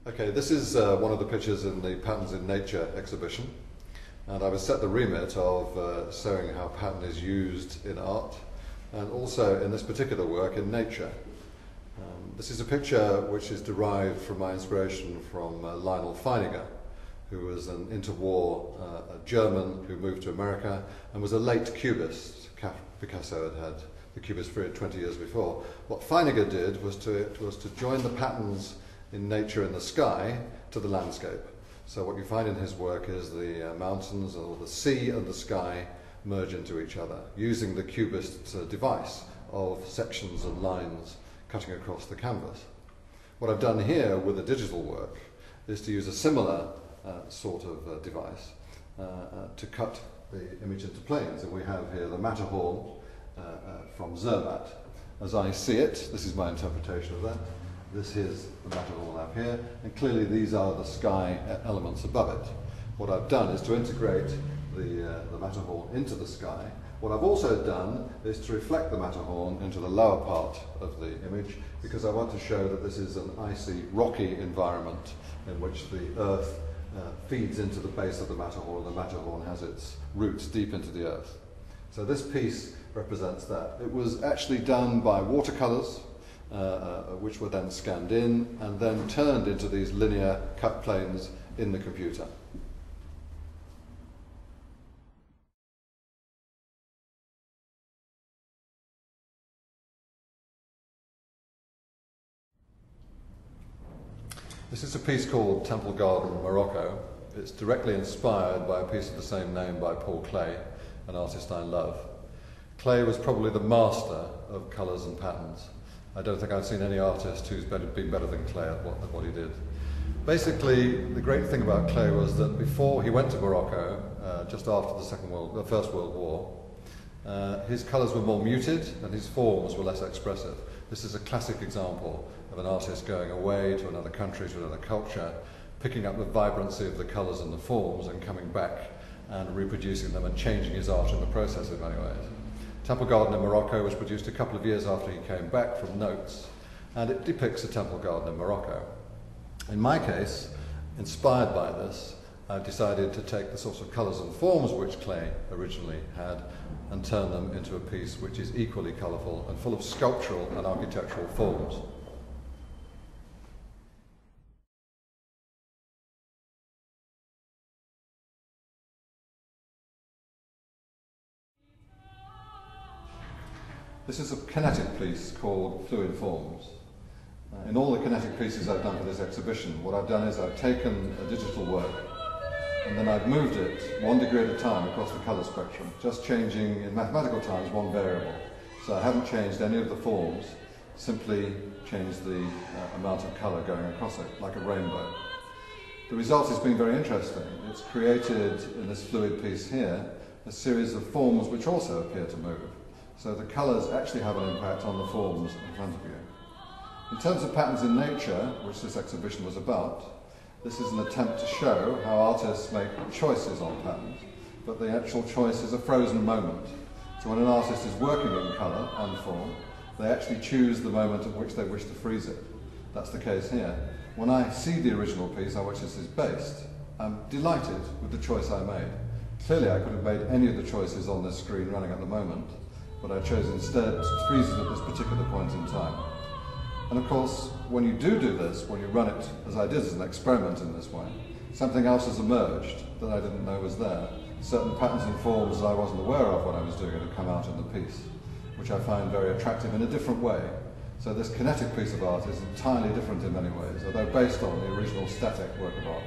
Okay, this is one of the pictures in the Patterns in Nature exhibition, and I was set the remit of showing how pattern is used in art and also in this particular work in nature. This is a picture which is derived from my inspiration from Lionel Feininger, who was an interwar German who moved to America and was a late Cubist. Picasso had the Cubist period 20 years before. What Feininger did was to join the patterns in nature in the sky to the landscape. So what you find in his work is the mountains or the sea and the sky merge into each other, using the Cubist device of sections and lines cutting across the canvas. What I've done here with the digital work is to use a similar sort of device to cut the image into planes. And we have here the Matterhorn from Zermatt. As I see it, this is my interpretation of that. This is the Matterhorn up here, and clearly these are the sky elements above it. What I've done is to integrate the Matterhorn into the sky. What I've also done is to reflect the Matterhorn into the lower part of the image, because I want to show that this is an icy, rocky environment in which the earth feeds into the base of the Matterhorn, and the Matterhorn has its roots deep into the earth. So this piece represents that. It was actually done by watercolors, which were then scanned in and then turned into these linear cut planes in the computer. This is a piece called Temple Garden, Morocco. It's directly inspired by a piece of the same name by Paul Klee, an artist I love. Klee was probably the master of colours and patterns. I don't think I've seen any artist who's been better than Klee at what he did. Basically, the great thing about Klee was that before he went to Morocco, just after the First World War, his colours were more muted and his forms were less expressive. This is a classic example of an artist going away to another country, to another culture, picking up the vibrancy of the colours and the forms and coming back and reproducing them and changing his art in the process in many ways. Temple Garden in Morocco was produced a couple of years after he came back from notes, and it depicts a temple garden in Morocco. In my case, inspired by this, I've decided to take the sorts of colours and forms which Klee originally had and turn them into a piece which is equally colourful and full of sculptural and architectural forms. This is a kinetic piece called Fluid Forms. In all the kinetic pieces I've done for this exhibition, what I've done is I've taken a digital work and then I've moved it 1 degree at a time across the colour spectrum, just changing in mathematical terms one variable. So I haven't changed any of the forms, simply changed the amount of colour going across it, like a rainbow. The result has been very interesting. It's created, in this fluid piece here, a series of forms which also appear to move. So the colours actually have an impact on the forms in front of you. In terms of patterns in nature, which this exhibition was about, this is an attempt to show how artists make choices on patterns, but the actual choice is a frozen moment. So when an artist is working in colour and form, they actually choose the moment at which they wish to freeze it. That's the case here. When I see the original piece on which this is based, I'm delighted with the choice I made. Clearly I could have made any of the choices on this screen running at the moment, but I chose instead to freeze it at this particular point in time. And of course, when you do this, when you run it, as I did as an experiment in this way, something else has emerged that I didn't know was there. Certain patterns and forms that I wasn't aware of when I was doing it have come out in the piece, which I find very attractive in a different way. So this kinetic piece of art is entirely different in many ways, although based on the original static work of art.